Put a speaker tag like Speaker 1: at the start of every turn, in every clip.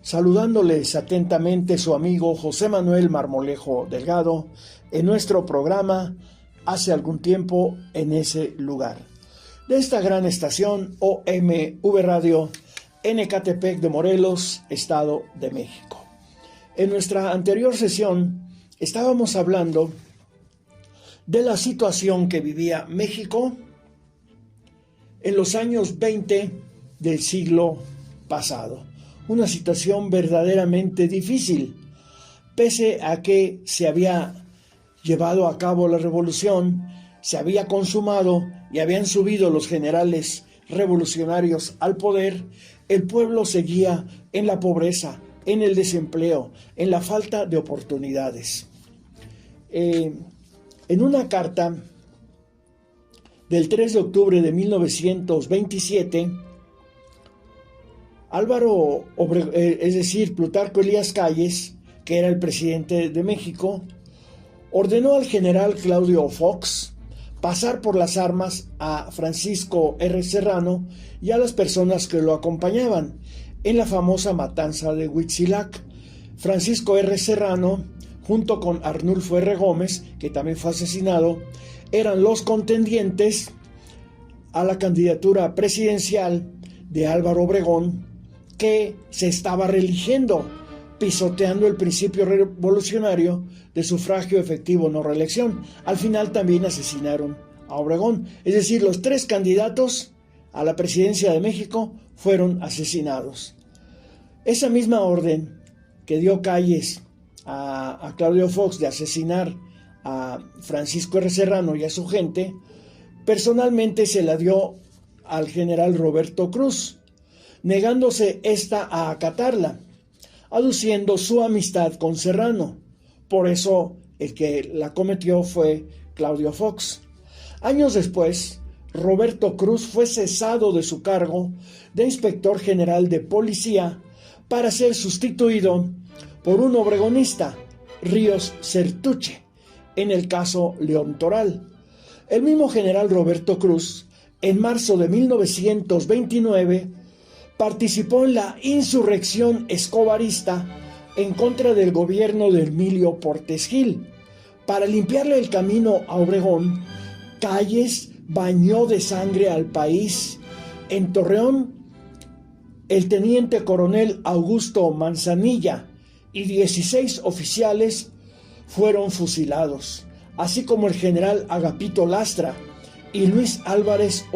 Speaker 1: Saludándoles atentamente su amigo José Manuel Marmolejo Delgado en nuestro programa Hace algún tiempo en ese lugar, de esta gran estación OMV Radio en Ecatepec de Morelos, Estado de México. En nuestra anterior sesión estábamos hablando de la situación que vivía México en los años 20 del siglo pasado. Una situación verdaderamente difícil, pese a que se había llevado a cabo la revolución, se había consumado y habían subido los generales revolucionarios al poder. El pueblo seguía en la pobreza, en el desempleo, en la falta de oportunidades. En una carta del 3 de octubre de 1927, Plutarco Elías Calles, que era el presidente de México, ordenó al general Claudio Fox pasar por las armas a Francisco R. Serrano y a las personas que lo acompañaban en la famosa matanza de Huitzilac. Francisco R. Serrano, junto con Arnulfo R. Gómez, que también fue asesinado, eran los contendientes a la candidatura presidencial de Álvaro Obregón, que se estaba reeligiendo, pisoteando el principio revolucionario de sufragio efectivo no reelección. Al final también asesinaron a Obregón. Es decir, los tres candidatos a la presidencia de México fueron asesinados. Esa misma orden que dio Calles a Claudio Fox de asesinar a Francisco R. Serrano y a su gente, personalmente se la dio al general Roberto Cruz, negándose a acatarla, aduciendo su amistad con Serrano. Por eso el que la cometió fue Claudio Fox. Años después, Roberto Cruz fue cesado de su cargo de inspector general de policía para ser sustituido por un obregonista, Ríos Certuche, en el caso León Toral. El mismo general Roberto Cruz, en marzo de 1929, participó en la insurrección escobarista en contra del gobierno de Emilio Portes Gil. Para limpiarle el camino a Obregón, Calles bañó de sangre al país. En Torreón, el teniente coronel Augusto Manzanilla y 16 oficiales fueron fusilados, así como el general Agapito Lastra y Luis Álvarez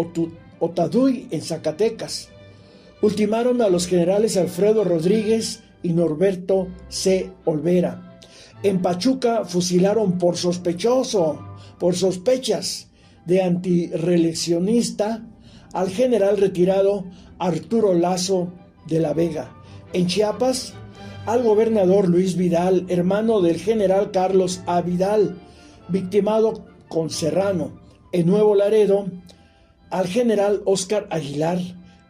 Speaker 1: Otaduy en Zacatecas. Ultimaron a los generales Alfredo Rodríguez y Norberto C. Olvera. En Pachuca fusilaron por sospechas de antireeleccionista al general retirado Arturo Lazo de la Vega. En Chiapas, al gobernador Luis Vidal, hermano del general Carlos A. Vidal, victimado con Serrano. En Nuevo Laredo, al general Óscar Aguilar.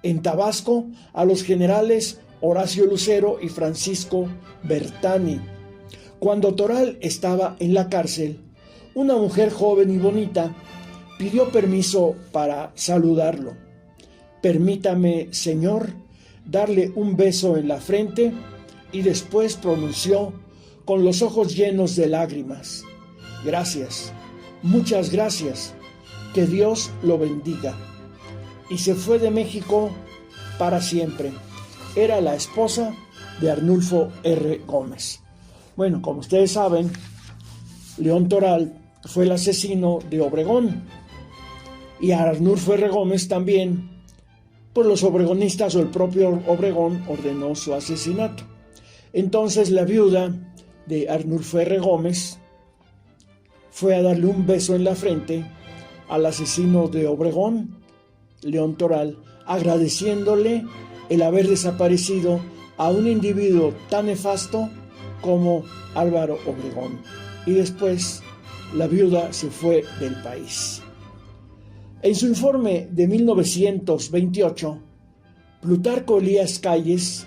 Speaker 1: En Tabasco, a los generales Horacio Lucero y Francisco Bertani. Cuando Toral estaba en la cárcel, una mujer joven y bonita pidió permiso para saludarlo. «Permítame, señor, darle un beso en la frente», y después pronunció con los ojos llenos de lágrimas: «Gracias, muchas gracias, que Dios lo bendiga». Y se fue de México para siempre. Era la esposa de Arnulfo R. Gómez. Bueno, como ustedes saben, León Toral fue el asesino de Obregón, y a Arnulfo R. Gómez también, pues los obregonistas o el propio Obregón ordenó su asesinato. Entonces la viuda de Arnulfo R. Gómez fue a darle un beso en la frente al asesino de Obregón, León Toral, agradeciéndole el haber desaparecido a un individuo tan nefasto como Álvaro Obregón. Y después la viuda se fue del país. En su informe de 1928, Plutarco Elías Calles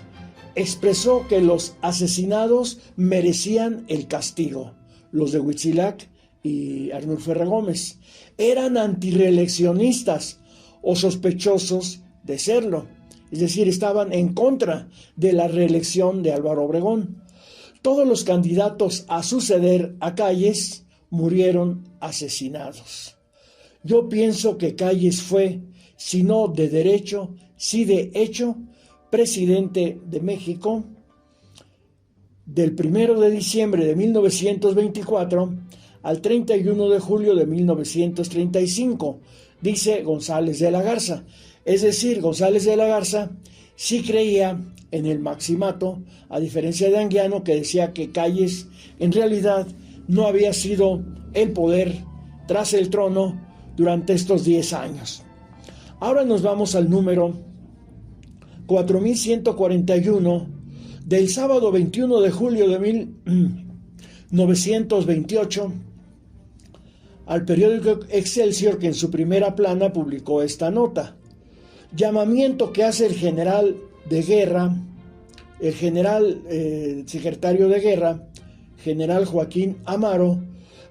Speaker 1: expresó que los asesinados merecían el castigo. Los de Huitzilac y Arnulfo R. Gómez. Eran antireeleccionistas o sospechosos de serlo. Es decir, estaban en contra de la reelección de Álvaro Obregón. Todos los candidatos a suceder a Calles murieron asesinados. Yo pienso que Calles fue, si no de derecho, sí de hecho, presidente de México del 1 de diciembre de 1924 al 31 de julio de 1935, dice González de la Garza. Es decir, González de la Garza sí creía en el maximato, a diferencia de Anguiano, que decía que Calles en realidad no había sido el poder tras el trono durante estos 10 años. Ahora nos vamos al número 4141 del sábado 21 de julio de 1928, al periódico Excelsior, que en su primera plana publicó esta nota. Llamamiento que hace el general de guerra, el general secretario de guerra, general Joaquín Amaro,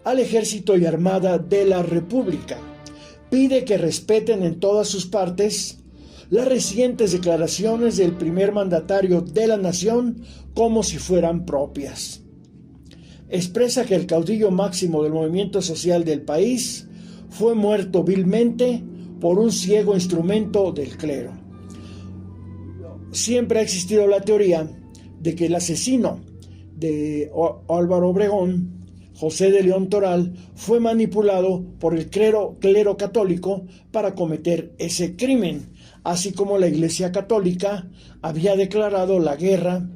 Speaker 1: al Ejército y Armada de la República. Pide que respeten en todas sus partes las recientes declaraciones del primer mandatario de la nación como si fueran propias. Expresa que el caudillo máximo del movimiento social del país fue muerto vilmente por un ciego instrumento del clero. Siempre ha existido la teoría de que el asesino de Álvaro Obregón, José de León Toral, fue manipulado por el clero católico para cometer ese crimen, así como la Iglesia Católica había declarado la guerra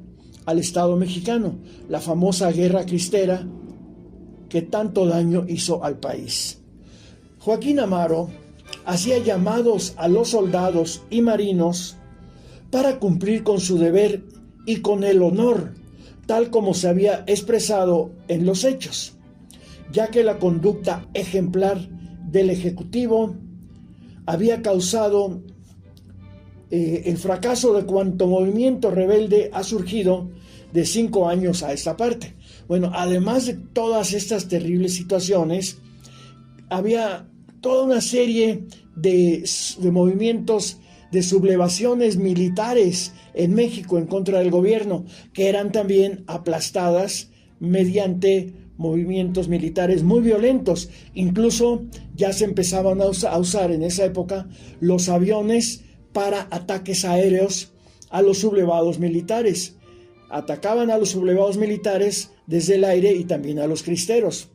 Speaker 1: al Estado mexicano, la famosa guerra cristera que tanto daño hizo al país. Joaquín Amaro hacía llamados a los soldados y marinos para cumplir con su deber y con el honor, tal como se había expresado en los hechos, ya que la conducta ejemplar del Ejecutivo había causado el fracaso de cuanto movimiento rebelde ha surgido de 5 años a esta parte. Bueno, además de todas estas terribles situaciones, había toda una serie de movimientos, de sublevaciones militares en México en contra del gobierno, que eran también aplastadas mediante movimientos militares muy violentos. Incluso ya se empezaban a usar en esa época los aviones para ataques aéreos a los sublevados militares. Atacaban a los sublevados militares desde el aire y también a los cristeros.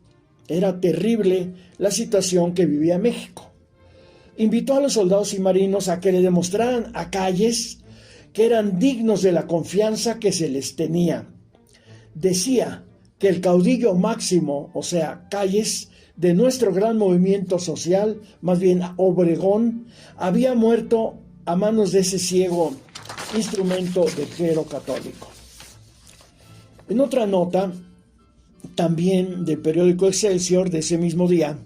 Speaker 1: Era terrible la situación que vivía México. Invitó a los soldados y marinos a que le demostraran a Calles que eran dignos de la confianza que se les tenía. Decía que el caudillo máximo, o sea, Calles, de nuestro gran movimiento social, más bien Obregón, había muerto a manos de ese ciego instrumento del clero católico. En otra nota, también del periódico Excelsior de ese mismo día,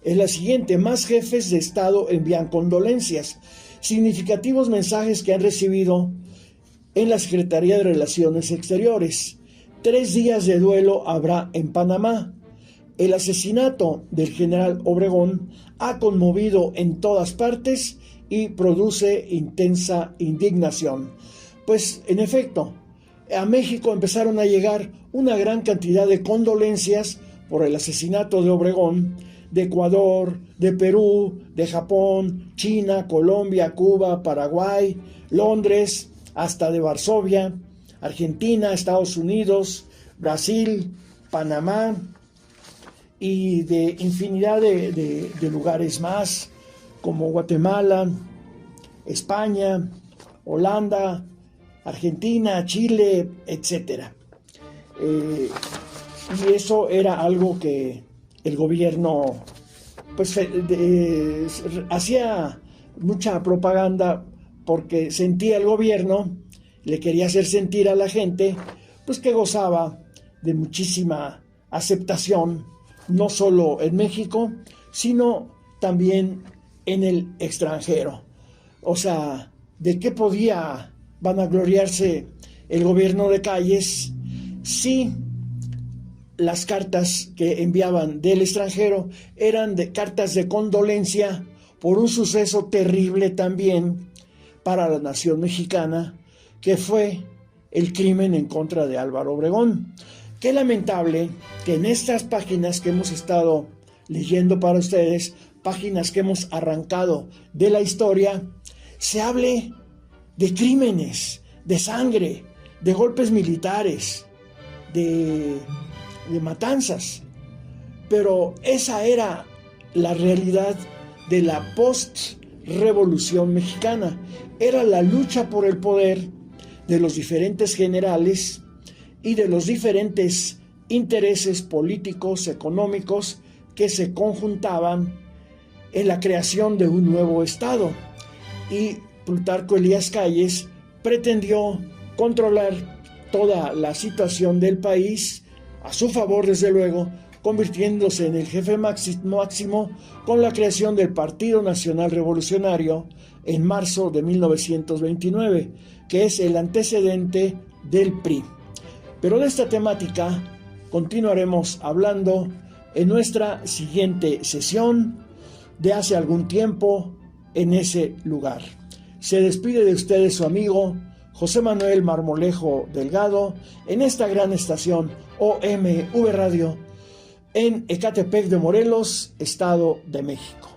Speaker 1: es la siguiente: más jefes de Estado envían condolencias, significativos mensajes que han recibido en la Secretaría de Relaciones Exteriores. 3 días de duelo habrá en Panamá. El asesinato del general Obregón ha conmovido en todas partes y produce intensa indignación. Pues, en efecto, a México empezaron a llegar una gran cantidad de condolencias por el asesinato de Obregón, de Ecuador, de Perú, de Japón, China, Colombia, Cuba, Paraguay, Londres, hasta de Varsovia, Argentina, Estados Unidos, Brasil, Panamá y de infinidad de lugares más, como Guatemala, España, Holanda, Argentina, Chile, etc. Y eso era algo que el gobierno pues hacía mucha propaganda, porque sentía el gobierno, le quería hacer sentir a la gente pues que gozaba de muchísima aceptación, no solo en México, sino también en el extranjero. O sea, ¿de qué podía vanagloriarse el gobierno de Calles si las cartas que enviaban del extranjero eran de cartas de condolencia por un suceso terrible también para la nación mexicana, que fue el crimen en contra de Álvaro Obregón. Qué lamentable que en estas páginas que hemos estado leyendo para ustedes, páginas que hemos arrancado de la historia, se hable de crímenes, de sangre, de golpes militares, de matanzas. Pero esa era la realidad de la post-revolución mexicana. Era la lucha por el poder de los diferentes generales y de los diferentes intereses políticos, económicos que se conjuntaban en la creación de un nuevo estado. Y Plutarco Elías Calles pretendió controlar toda la situación del país a su favor, desde luego, convirtiéndose en el jefe máximo con la creación del Partido Nacional Revolucionario en marzo de 1929, que es el antecedente del PRI. Pero de esta temática continuaremos hablando en nuestra siguiente sesión de hace algún tiempo en ese lugar. Se despide de ustedes su amigo José Manuel Marmolejo Delgado en esta gran estación OMV Radio en Ecatepec de Morelos, Estado de México.